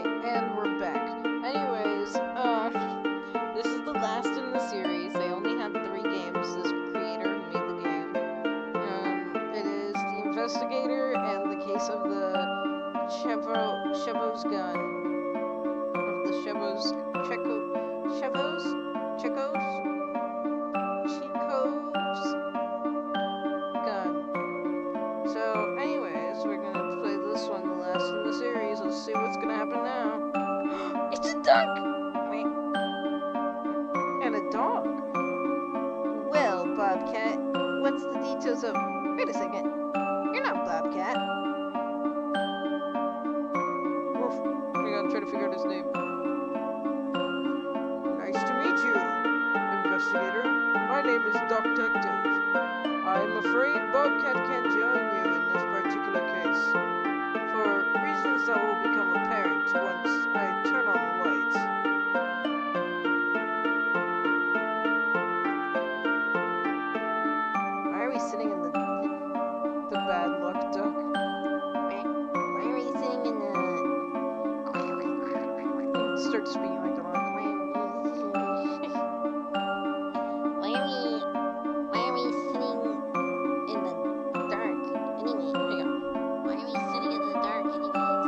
And we're back. Anyways, this is the last in the series. They only had 3 games, this creator who made the game. It is the Investigator and the case of the Chekhov's gun. Of the Chekhov's gun. So, anyways, we're gonna play this one, the last in the series. Let's see what's gonna happen now. It's a duck! And a dog. Well, Bobcat, what's the details of... Wait a second. You're not Bobcat. Oof. I gotta try to figure out his name. Nice to meet you, Investigator. My name is Detective. I'm afraid Bobcat can't join you in this particular case, for reasons that will become apparent once I turn on the lights. Why are we sitting in the bad luck duck? Why are we sitting in the... Start speaking like the wrong. Why are we sitting in the dark anyway? Why are we sitting in the dark anyways?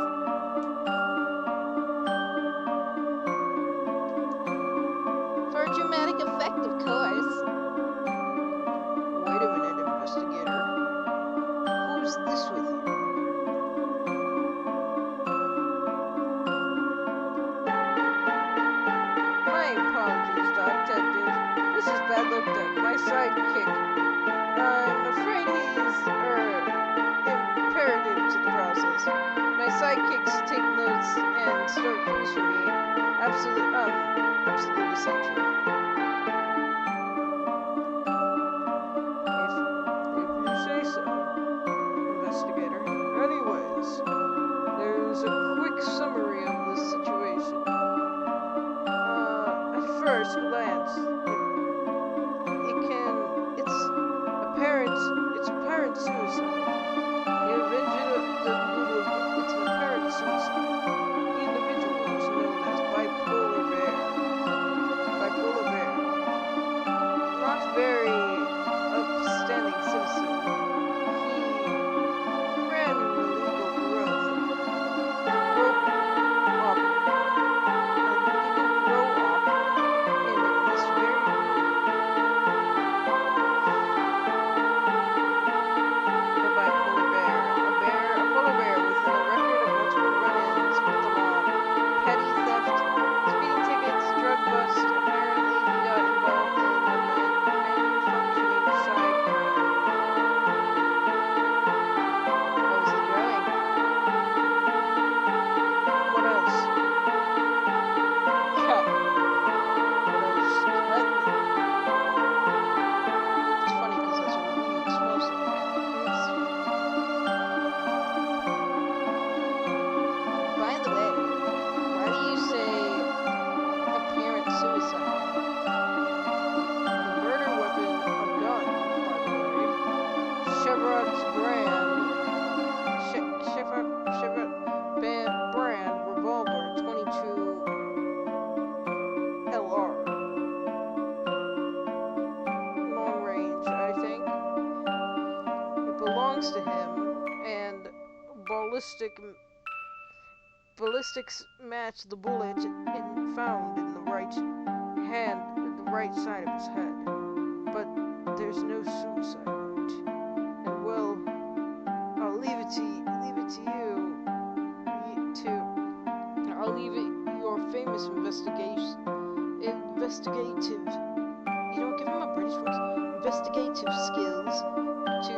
For a dramatic effect, of course. Wait a minute, Investigator. Who's this with you? My apologies, Detective. This is Bad Luck Duck, my sidekick. I'm afraid he's, imperative to the process. My sidekicks take notes and start clues for me. Absolute essential. If you say so, Investigator. Anyways, there's a quick summary of the situation. At first glance, it's apparent suicide. It's an apparent suicide. The individual is known as Bipolar Bear. Not very upstanding citizen. He ran illegal growth. Broke up. Illegal grow up in this very... The bipolar bear. A polar bear with a record of multiple run-ins with the law. Petty theft, speeding tickets, drug bust. Apparently he got involved in a malfunctioning side crime. What was he growing? What else? Cut. What else? What? It's funny because that's what weed smells like. By the way, why do you say apparent suicide? The murder weapon, a gun, by the way. Chevron's brand, Chevron brand revolver, 22 LR. Long range, I think. It belongs to him, and ballistics match the bullet found in the right side of his head. But there's no suicide note. And well, I'll leave it to you. I'll leave it your famous investigative. You don't give him a British voice. Investigative skills to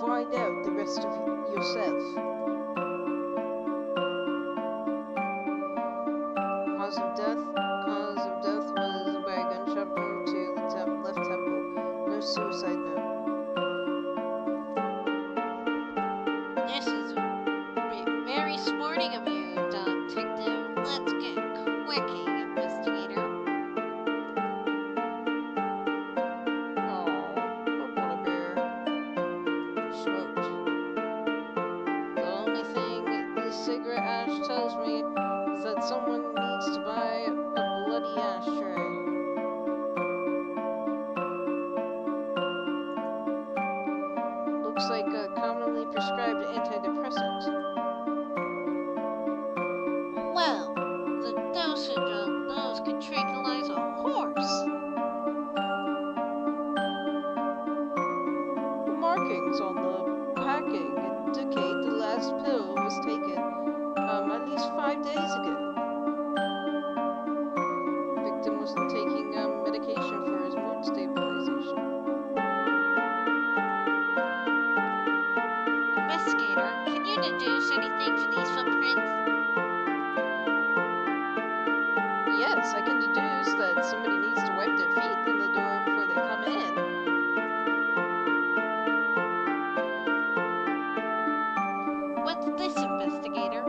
find out the rest of yourself. Cause of death was by a gunshot wound to the left temple. No suicide note. This is very sporting of you, Detective. Let's get quickie, Investigator. Oh, poor polar bear. Smoked. The only thing this cigarette ash tells me is that someone needs to buy a bloody ashtray. Looks like a commonly prescribed antidepressant. Well, the dosage of those could tranquilize a horse. The markings on the packing indicate the last pill was taken at least 5 days ago. The victim wasn't taking medication for his mood stabilization. Investigator, can you deduce anything from these footprints? Yes, I can deduce that somebody needs to wipe their feet in the door before they come in. What's this, Investigator?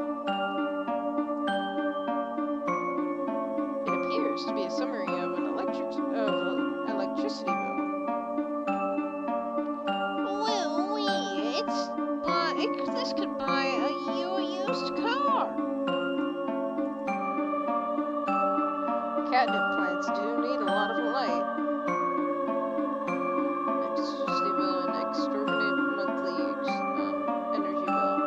It appears to be a summary of an electricity bill. Woo-wee, this could buy a used car. Catnip plants do need a lot of light. Electricity bill and exorbitant monthly energy bill.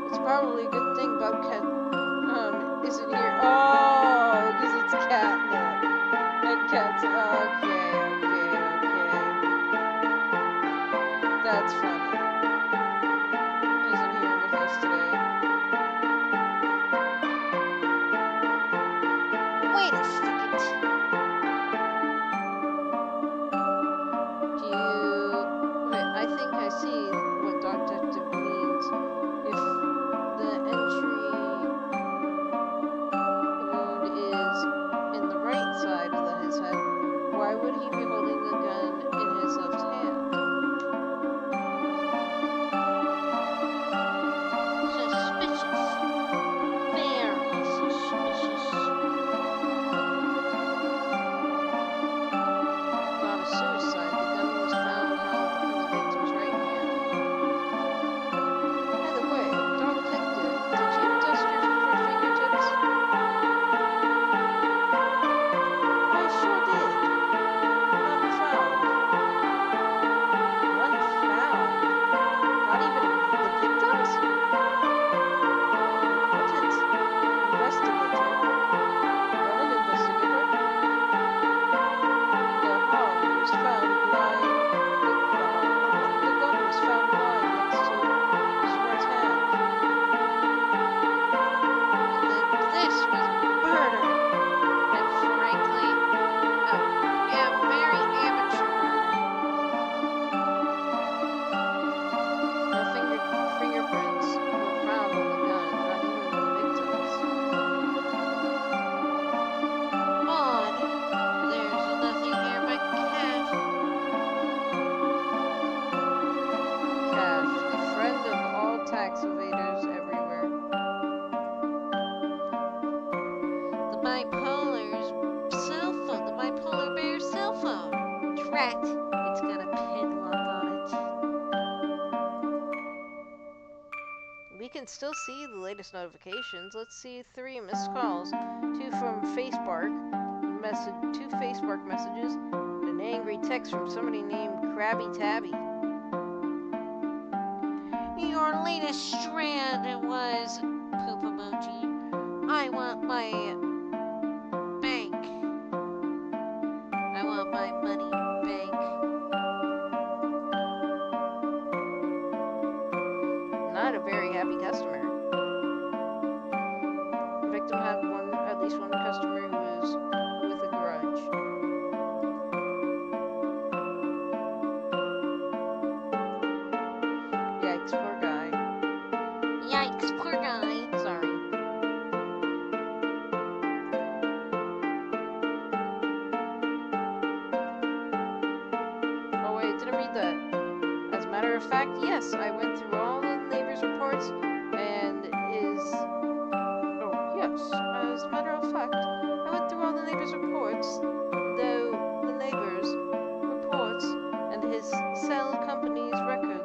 It's probably a good thing Bobcat isn't here. Oh, because it's catnip. And cats. Okay. That's funny. Isn't here with us today. Wait a second. I think I see what Detective means. If the entry wound is in the right side of his head, why would he be holding the gun in his left hand? Suspicious. Very suspicious. Not a suicide. The gun was found held in the victim's right hand. By the way, Detective, did you dust your fingertips? I sure did. None found. None found? Not even the victims? What did Investigator? Run it, Investigator. The gun was found lying next to his right hand. This was murder. And frankly, a very amateur murder. No fingerprints were found on the gun, not even the victims. Odd. There's nothing here but cash. Cash, the friend of all tax evaders everywhere. The bipolar bear's cell phone. Drat, it's got a padlock on it. We can still see the latest notifications. Let's see 3 missed calls, 2 from Facebark, 2 Facebark messages, and an angry text from somebody named Krabby Tabby. Your latest strand was poop emoji. I want my bank. I want my money bank. Not a very happy customer. The victim had at least one customer who was with a grudge. Yikes, poor guy. Yikes, poor guy. Sorry. Oh wait, didn't read that. As a matter of fact, yes, I went through all the neighbors' reports and yes, as a matter of fact, I went through all the neighbors' reports, though the neighbors' reports and his cell company's records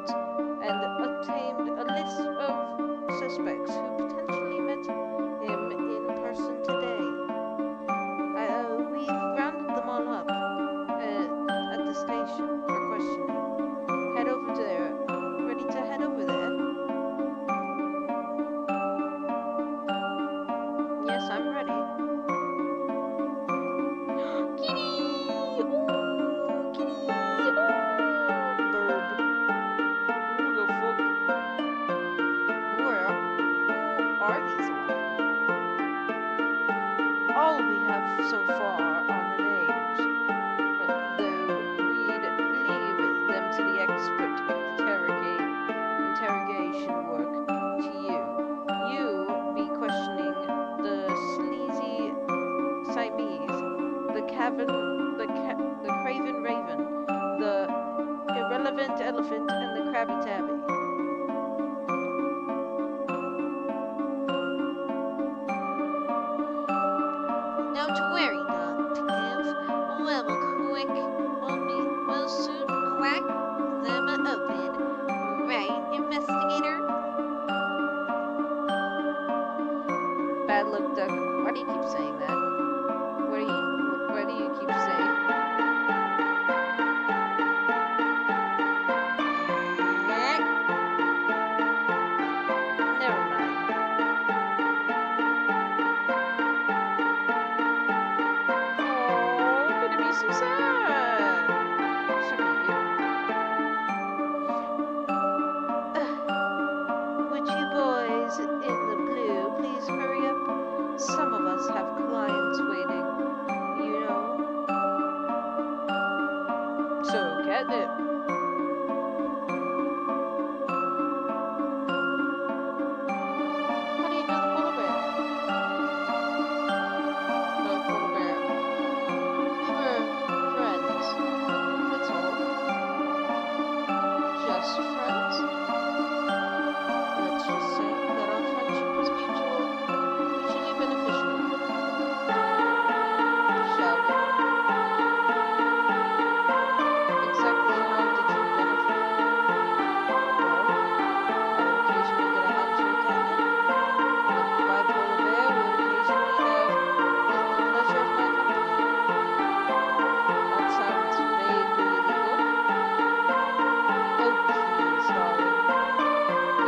so far on the names, though we'd leave them to the expert interrogation work to you. You be questioning the sleazy Siamese, the craven raven, the irrelevant elephant, and the Krabby Tabby. Don't worry, detective. We'll soon crack them open. Right, investigator? Bad luck, Duck. Why do you keep saying that? Why do you keep saying? Never mind. Oh, gonna be so sad. Suck at you. Would you boys in the blue please hurry up? Some of us have clients waiting, you know. So, catnip. How do you know the polar bear? No, polar bear. We were friends. That's all. Just friends? Let's just say that our friendship was mutually beneficial. Shall we? Exactly how did you benefit? Well, I occasionally get a handful of catnip, and the bipolar bear would occasionally have the pleasure of my company. That sounds vaguely illegal. Oh, please, darling.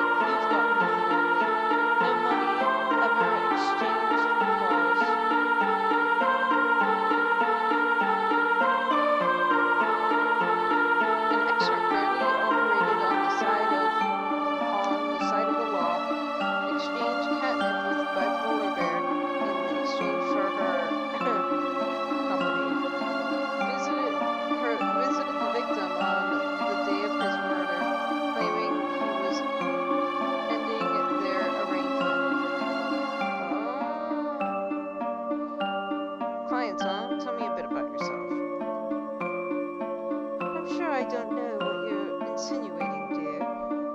You've got nothing on me. No money ever exchanged for claws. An expert barely operated on the side of the law. Exchange catnip with bipolar bear in exchange for her company. Visited the victim on the day of his murder, claiming he was ending their arrangement. Clients, huh? Tell me a bit about yourself. I'm sure I don't know what you're insinuating, dear.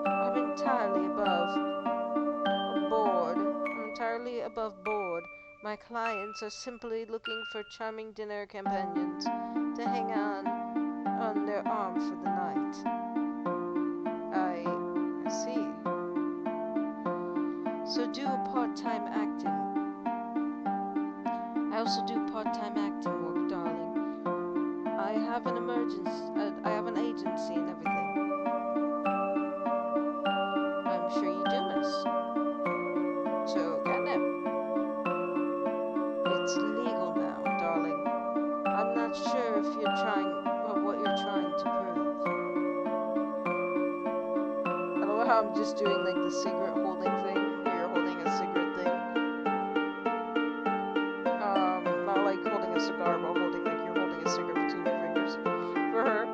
I'm entirely above board. My clients are simply looking for charming dinner companions to hang on their arm for the night. I see. So do a part-time acting. I also do part-time acting work, darling. I have an agency and everything. I'm sure you do, miss. So, catnip. It's legal now, darling. I'm not sure if what you're trying to prove. I love how I'm just doing like the cigarette holding thing, where you're holding a cigarette thing. Not like holding a cigar, but holding like you're holding a cigarette between your fingers. For her,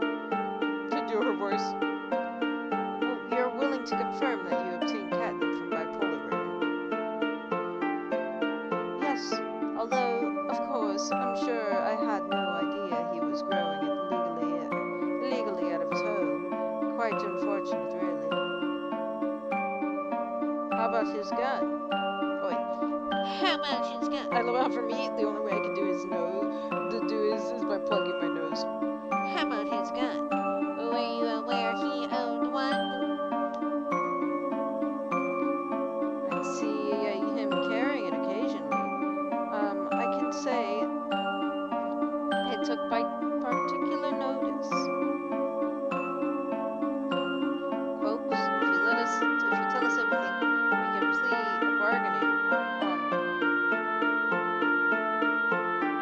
to do her voice. Well, you're willing to confirm that you obtained catnip from bipolar bear? Yes, although, of course, I'm sure I had no idea he was growing it illegally out of his home. Quite unfortunate, really. How about his gun? Oh, wait. How about his gun? I love how for me, the only way I can do is by plugging my nose. How about his gun? Were you aware he owned one? I see him carrying it occasionally. I can say it took particular notice. Folks, if you tell us everything, we can plea a bargaining.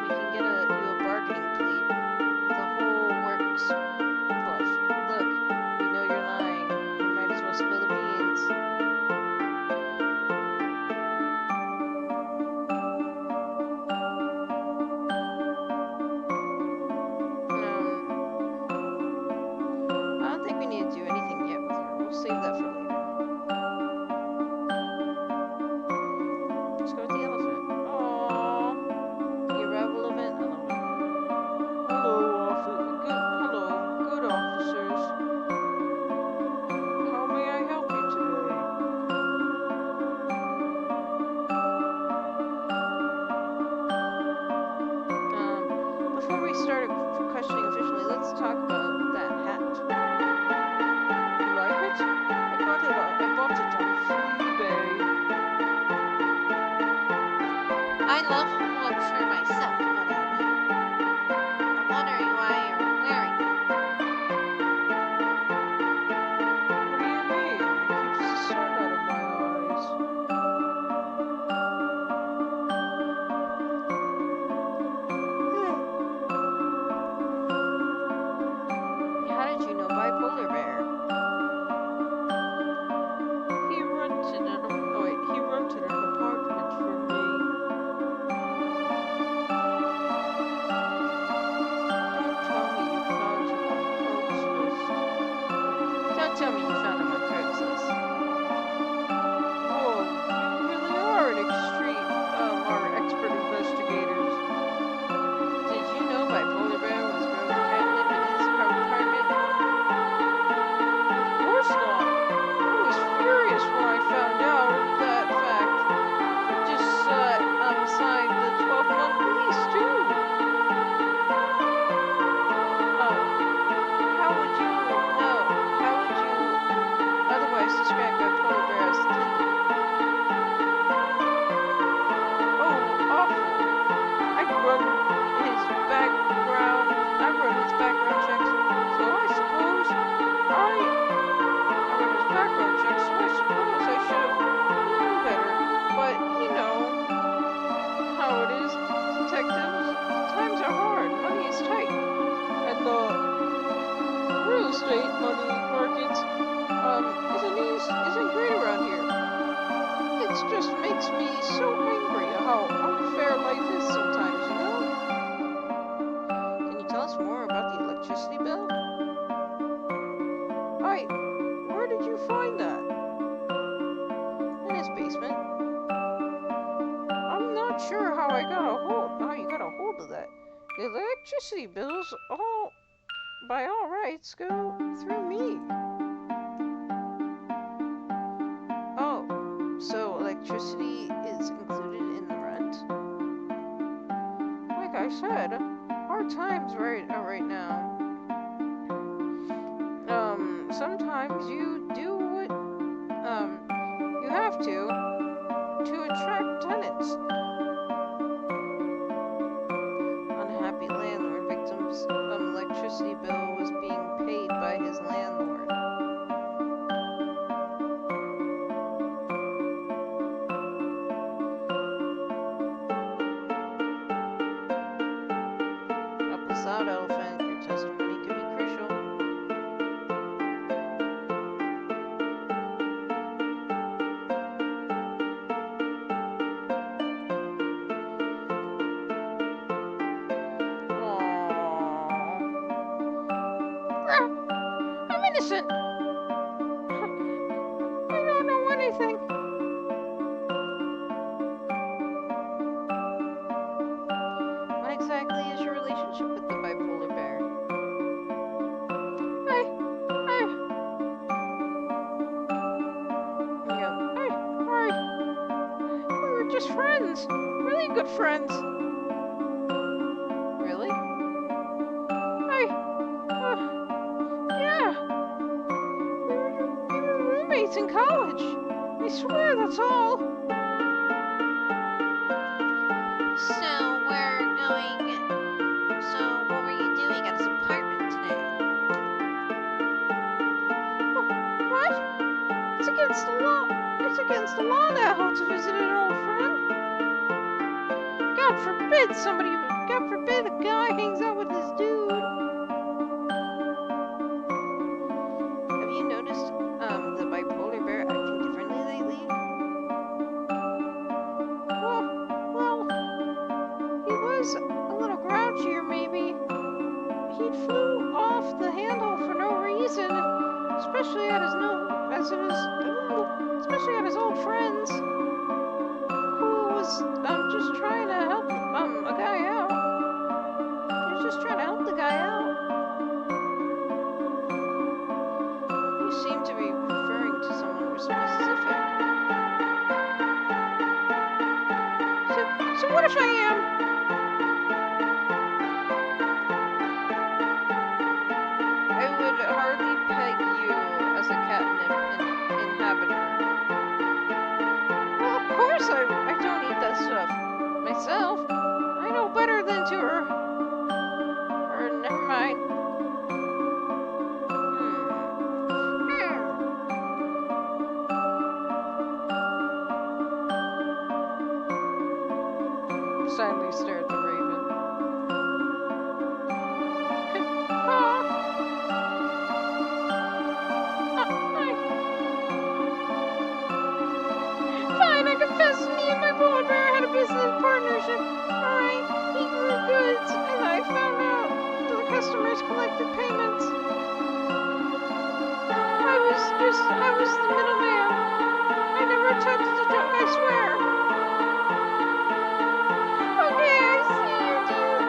We can get you a bargaining plea. The whole works. did you find that? In his basement. I'm not sure how you got a hold of that. The electricity bills all by all rights go through me. Oh, so electricity is included in the rent? Like I said, hard times right now. Sometimes you do what you have to attract tenants. Unhappy landlord victim's electricity bill was being paid by his landlord. Help us out, elephant. Your testimony could be crucial. I'm innocent. I don't know anything. What exactly is your relationship with the bipolar bear? We were just friends. Really good friends. Really? Yeah. We were roommates in college. I swear that's all. So what were you doing at his apartment today? What? It's against the law. It's against the law now to visit an old friend. God forbid a guy hangs out with this dude. Have you noticed the bipolar bear acting differently lately? Well, he was a little grouchier maybe. He flew off the handle for no reason, especially at his old friends, who was just trying to help a guy out. He was just trying to help the guy out. You seem to be referring to someone specific. So what if I am? I would hardly peg you as a catnip inhabitor. Well, of course I don't eat that stuff myself. I know better than to never mind. Silently stare at the raven. Fine, I confess me and my polar bear had a business partnership. Alright, he grew goods, and I found out that the customers collected payments. I was the middleman. I never touched the junk, I swear. Okay, I see you, dude.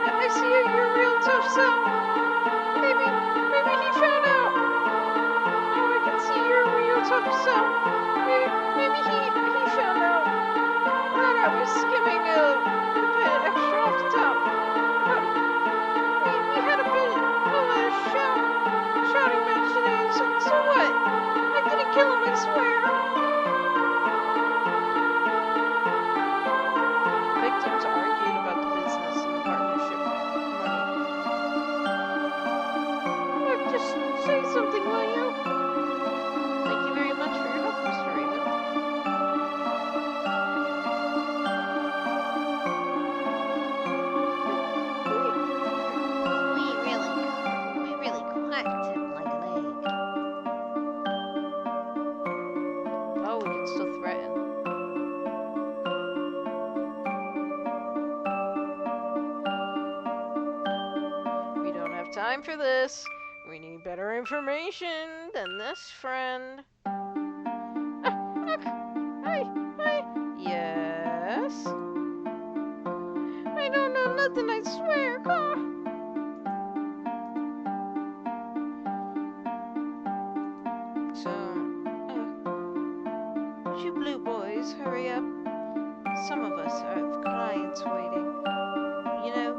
I see you're a real tough sell. Maybe he found out. Oh, I can see you're a real tough sell. Maybe he found out that I was skimming a bit extra off the top. We had a bit of a shouting match today, so what? I didn't kill him, I swear. Victims argued about the business and the partnership money. Look, just say something, will you? Thank you very much for your help, Mr. Raven. We really cracked him like an egg. Oh, we can still threaten. We don't have time for this. We need better information than this friend. Hi. Yes? I don't know nothing, I swear. So, you blue boys, hurry up. Some of us have clients waiting. You know?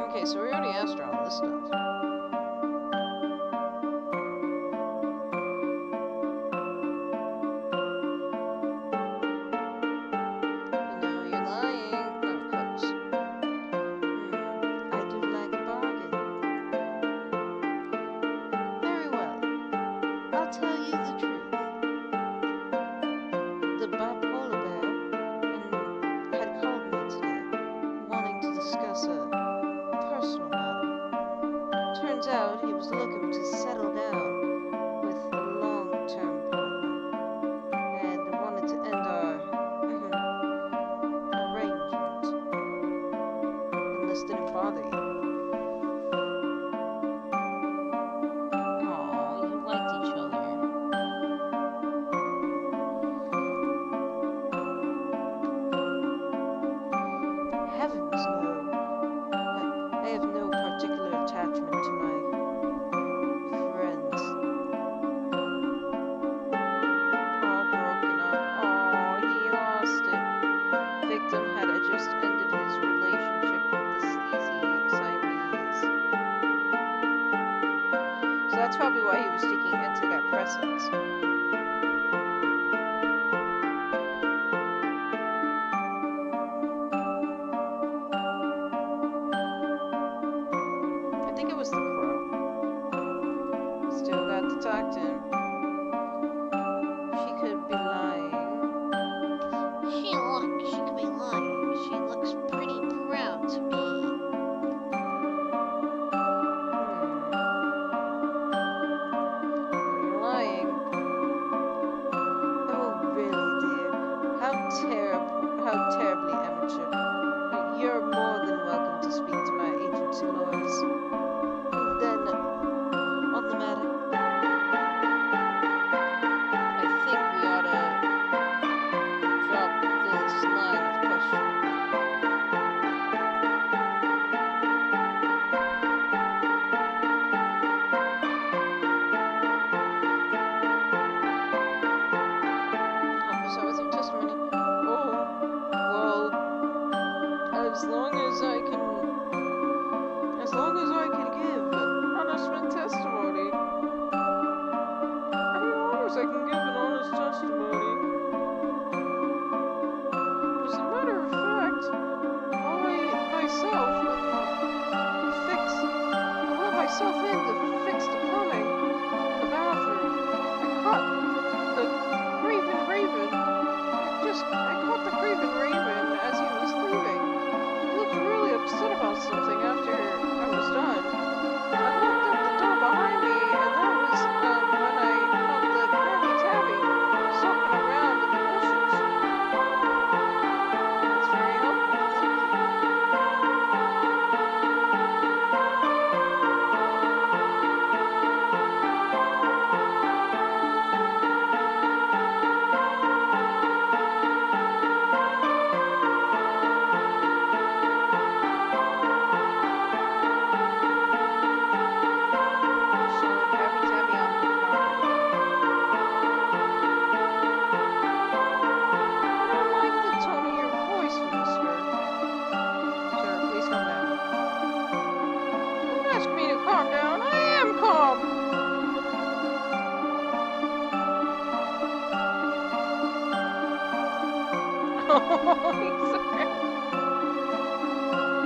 Okay, so we already asked her all this stuff. No, you're lying. No, cooks. I do like a bargain. Very well. I'll tell you the truth. The bipolar bear had called me today, wanting to discuss a personal matter. Turns out he was looking to settle down with a long-term partner and wanted to end our arrangement. Unless it didn't bother you. Aw, you liked each other. Heavens no. I have no particular attachment to my friends. All broken up. Oh, he lost it. Victim had just ended his relationship with the sleazy Siamese. So that's probably why he was taking antidepressants. I think it was the crow. Still got to talk to him. She could be lying. She could be lying. She looks pretty proud to be. You're lying. Oh, really, dear? How terribly amateur. You're more than welcome to speak to my agency lawyers. Then, on the matter, I think we ought to drop this line of questioning. So with your testimony, oh, well, as long as I can give honest testimony. As long as I can give an honest testimony. As a matter of fact, I let myself in to fix the plumbing, the bathroom. I caught the craven raven. I caught the craven raven as he was leaving. He looked really upset about something after I was done. I locked up the door behind me, and that was when I caught the Krabby Tabby sulking around in the bushes. That's very helpful. Thank you. So, Krabby Tabby on the property. I don't like the tone of your voice, mister. Sir, please calm down. Don't ask me to calm down. I am calm.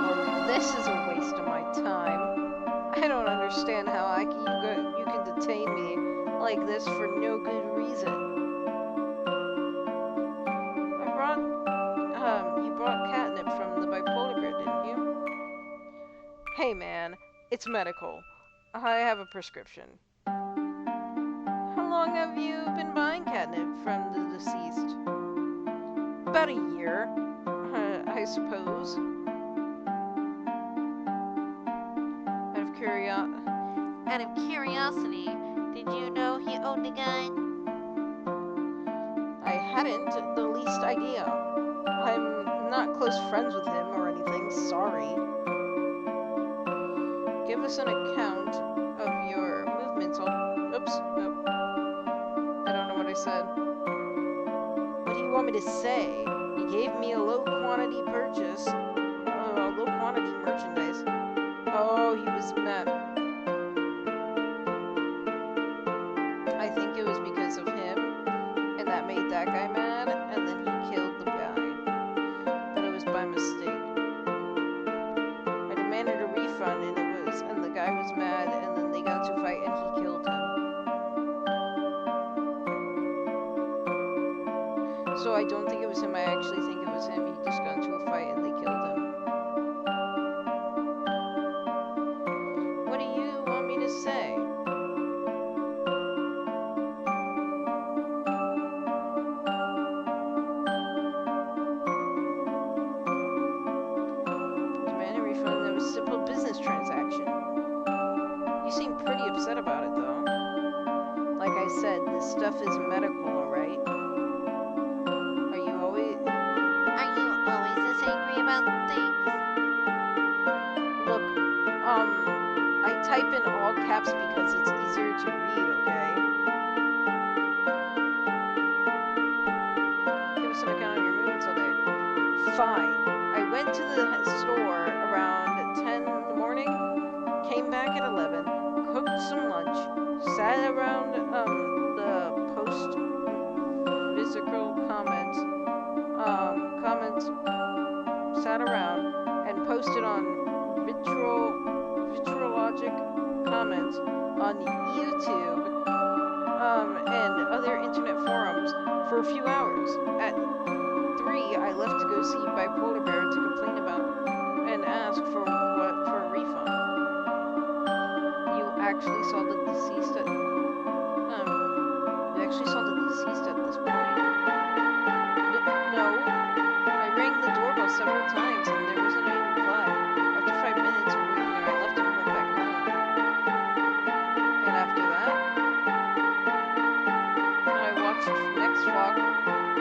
Well, this is a waste of my time. I don't understand how you can detain me like this for no good reason. You brought catnip from the bipolar grid, didn't you? Hey man, it's medical. I have a prescription. How long have you been buying catnip from the deceased? About a year, I suppose. Out of curiosity, did you know he owned a gun? I hadn't the least idea. I'm not close friends with him or anything, sorry. Give us an account of your movements. Oops, nope. I don't know what I said. What do you want me to say? He gave me a low quantity purchase. Low quantity merchandise. Oh, he was mad. I think it was because of him, and that made that guy mad, and then he killed the guy. But it was by mistake. I demanded a refund, and the guy was mad, and then they got into a fight, and he killed him. So I don't think it was him. I actually think it was him. He just got into a fight, and they killed him. What do you want me to say? Demand a refund. That was a simple business transaction. You seem pretty upset about it, though. Like I said, this stuff is medical, alright? Are you always this angry about things? Look, I type in all caps because it's easier to read, okay? Give us an account on your movements all day. Fine. I went to the store around 10 in the morning, came back at 11, cooked some lunch, sat around the post-physical comments, sat around and posted on vitrologic comments on YouTube and other internet forums for a few hours. At 3, I left to go see Bipolar Bear to complain about and ask for a refund. You actually saw the deceased at this point. No, I rang the doorbell several times and there wasn't any reply. After 5 minutes of waiting there, I left and went back home. And after that, I watched Next Vlog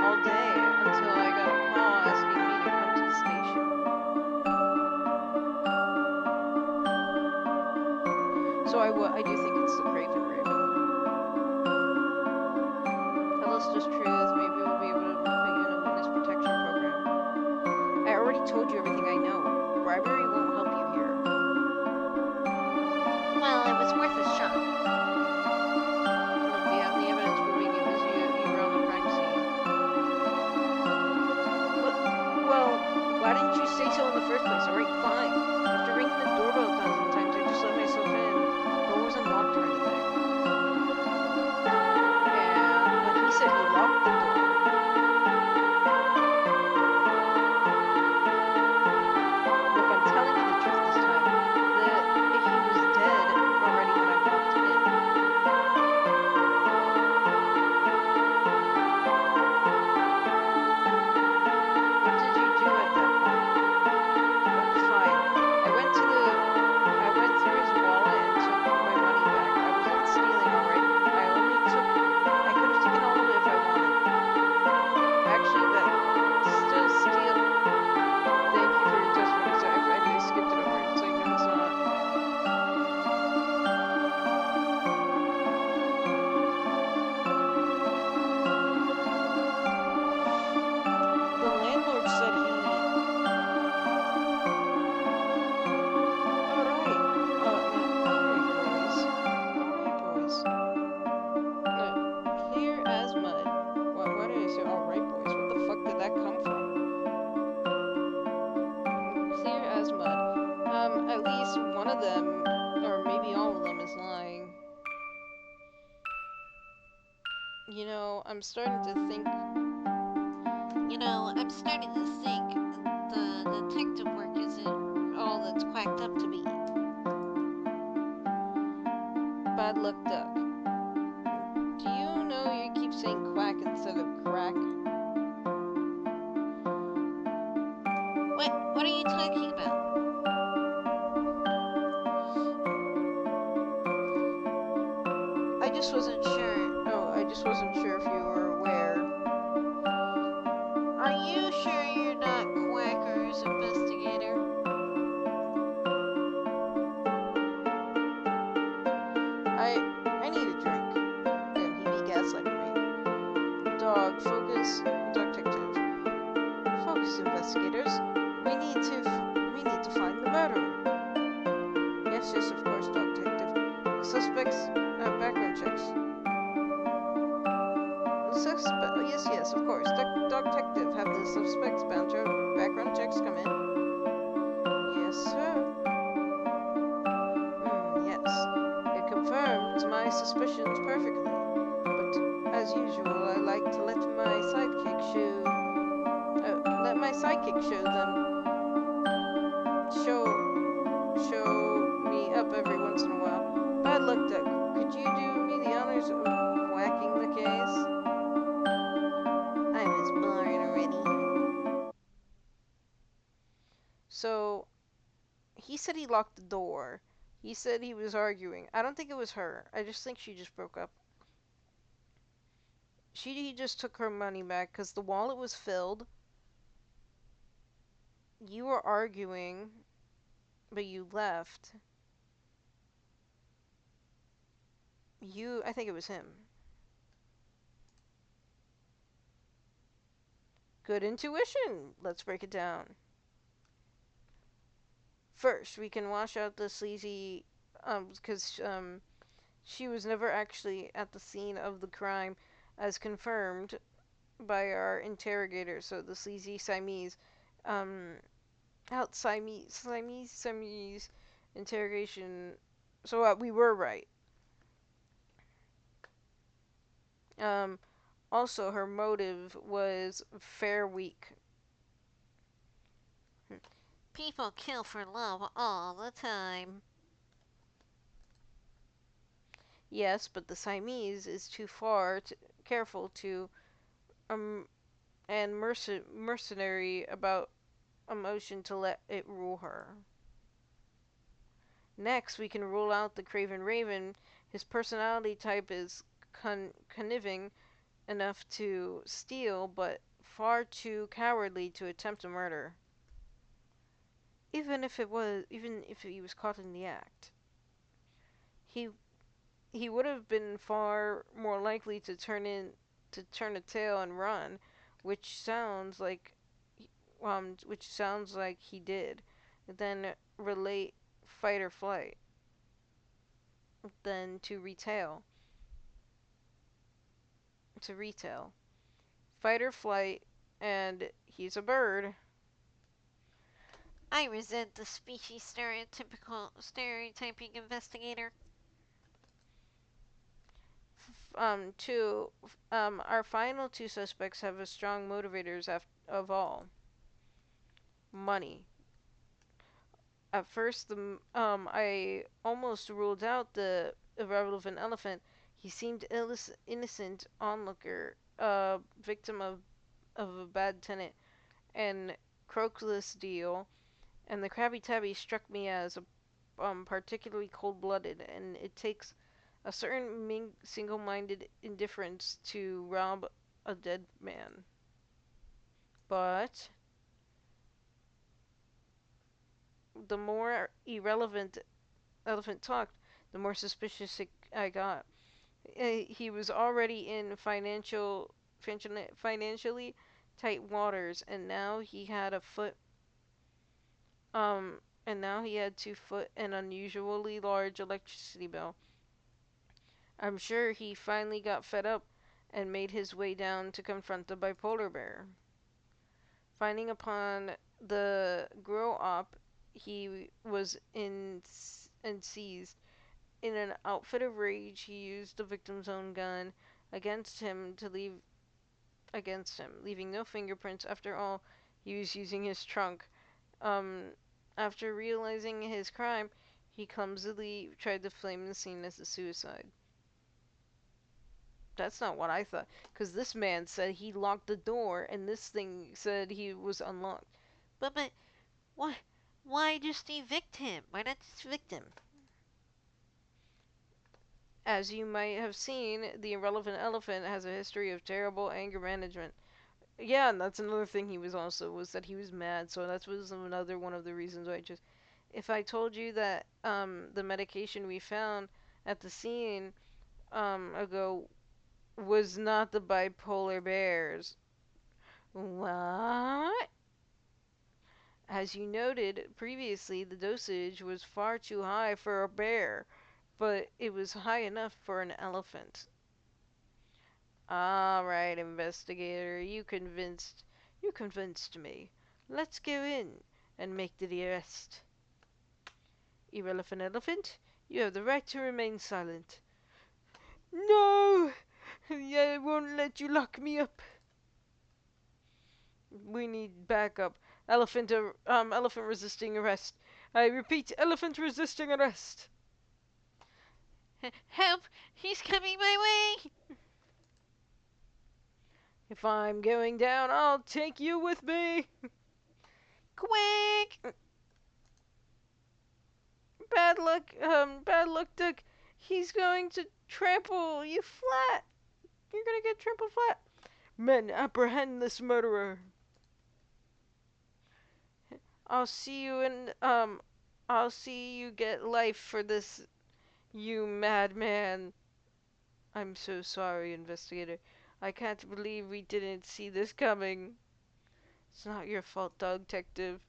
all day until I got a call asking me to come to the station. So I do think it's the Craven Raven. Tell us just truth, maybe we'll be able to put you in a witness protection program. I already told you everything I know. Bribery won't help you here. Well, it was worth a shot. Look, we have the evidence proving you were on the crime scene. Well, why didn't you say so in the first place? Alright, fine. After ringing the doorbell 1,000 times, I just let myself in. The door wasn't locked or anything. But he said he locked the door. Look, I'm telling you the truth this time. That if he was dead already when I walked in. What did you do at that point? Fine. I went through his wallet and took my money back. I wasn't stealing, alright? I could have taken all of it if I wanted. Actually, that still steal. Thank you for your testimony. Sorry, I skipped it over. It's like, no, it's not. The landlord said he... Alright. Alright, boys. Clear as mud. Why did I say alright, boys? What the fuck did that come from? Clear as mud. At least one of them, or maybe all of them, is lying. You know, I'm starting to think... The detective work isn't all that's quacked up to be. Bad luck, duck. Do you know you keep saying quack instead of crack? What are you talking about? just wasn't sure. Oh, I just wasn't sure if you were aware. Are you sure you're not Quacker's investigator? I need a drink. Damn, he be gaslighting me. Dog detective. Focus, investigators. We need to find the murderer. Yes, yes, of course, dog detective. The suspects, background checks. Yes, yes, of course. Dog detective, have the suspects background checks come in? Yes, sir. Yes. It confirms my suspicions perfectly. But as usual, I like to let my sidekick show show me up every once in a while. Bad luck, Duck. Could you do me the honors of quacking the case? I was bored already. So, he said he locked the door. He said he was arguing. I don't think it was her. I just think she just broke up. He just took her money back because the wallet was filled. You were arguing, but you left. I think it was him. Good intuition. Let's break it down. First, we can wash out the sleazy, because she was never actually at the scene of the crime, as confirmed by our interrogator. So the sleazy Siamese, um, Siamese interrogation. So we were right. Um, Also, her motive was fair weak. People kill for love all the time. Yes, but the Siamese is too careful to um and mercenary about emotion to let it rule her. Next, we can rule out the Craven Raven. His personality type is conniving enough to steal, but far too cowardly to attempt a murder. Even if he was caught in the act, he he would have been far more likely to turn a tail and run, which sounds like which sounds like he did, than relate fight or flight, than to retail. Fight or flight, and he's a bird. I resent the species stereotyping investigator. Our final two suspects have a strong motivators of all money. At first, I almost ruled out the irrelevant elephant. He seemed innocent onlooker, victim of a bad tenant and croakless deal, and the Krabby Tabby struck me as particularly cold-blooded, and it takes a certain single-minded indifference to rob a dead man. But the more irrelevant Elephant talked, the more suspicious I got. He was already in financially tight waters, um, and now he had to foot an unusually large electricity bill. I'm sure he finally got fed up and made his way down to confront the bipolar bear. Finding upon the grow op he was in and seized. In an outfit of rage, he used the victim's own gun against him to leave against him, leaving no fingerprints. After all, he was using his trunk. Um, After realizing his crime, he clumsily tried to flame the scene as a suicide. That's not what I thought, because this man said he locked the door, and this thing said he was unlocked. But why why just evict him? Why not just evict him? As you might have seen, the irrelevant elephant has a history of terrible anger management. Yeah, and that's another thing he was also was that he was mad. So that was another one of the reasons why I just if I told you that the medication we found at the scene ago was not the bipolar bears. What? As you noted previously, the dosage was far too high for a bear, but it was high enough for an elephant. All right, investigator, you convinced me. Let's go in and make the arrest. Irrelevant elephant, you have the right to remain silent. No! Yeah, I won't let you lock me up. We need backup. Elephant resisting arrest. I repeat, elephant resisting arrest. Help! He's coming my way! If I'm going down, I'll take you with me. Quick! Bad luck, Duck. He's going to trample you flat. You're gonna get trampled flat. Men, apprehend this murderer. I'll see you in, I'll see you get life for this, you madman. I'm so sorry, investigator. I can't believe we didn't see this coming. It's not your fault, dog detective.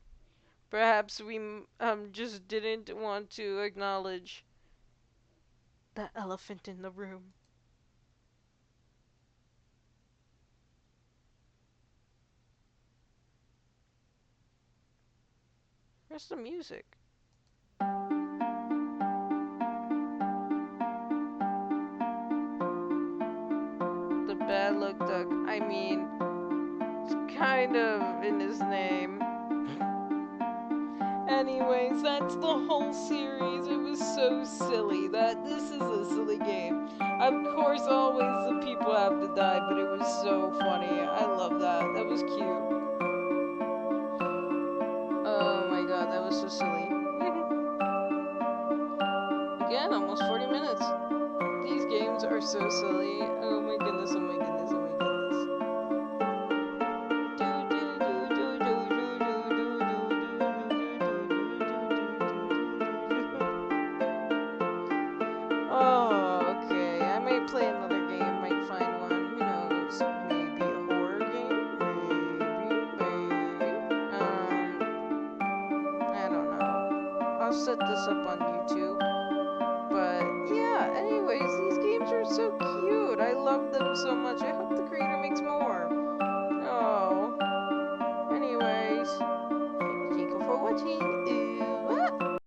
Perhaps we just didn't want to acknowledge that elephant in the room. Where's the music? The bad luck duck. I mean, it's kind of in his name. Anyways, that's the whole series. It was so silly. This is a silly game. Of course, always the people have to die, but it was so funny. I love that. That was cute. Oh my god, that was so silly. Again, almost 40 minutes. These games are so silly. Oh my goodness, oh my goodness, oh my goodness. Oh, okay. I may play another game, might find one. Who knows? Maybe a horror game? Maybe. I don't know. I'll set this up on YouTube. But yeah, anyways, these games are so cute. I love them so much. I hope the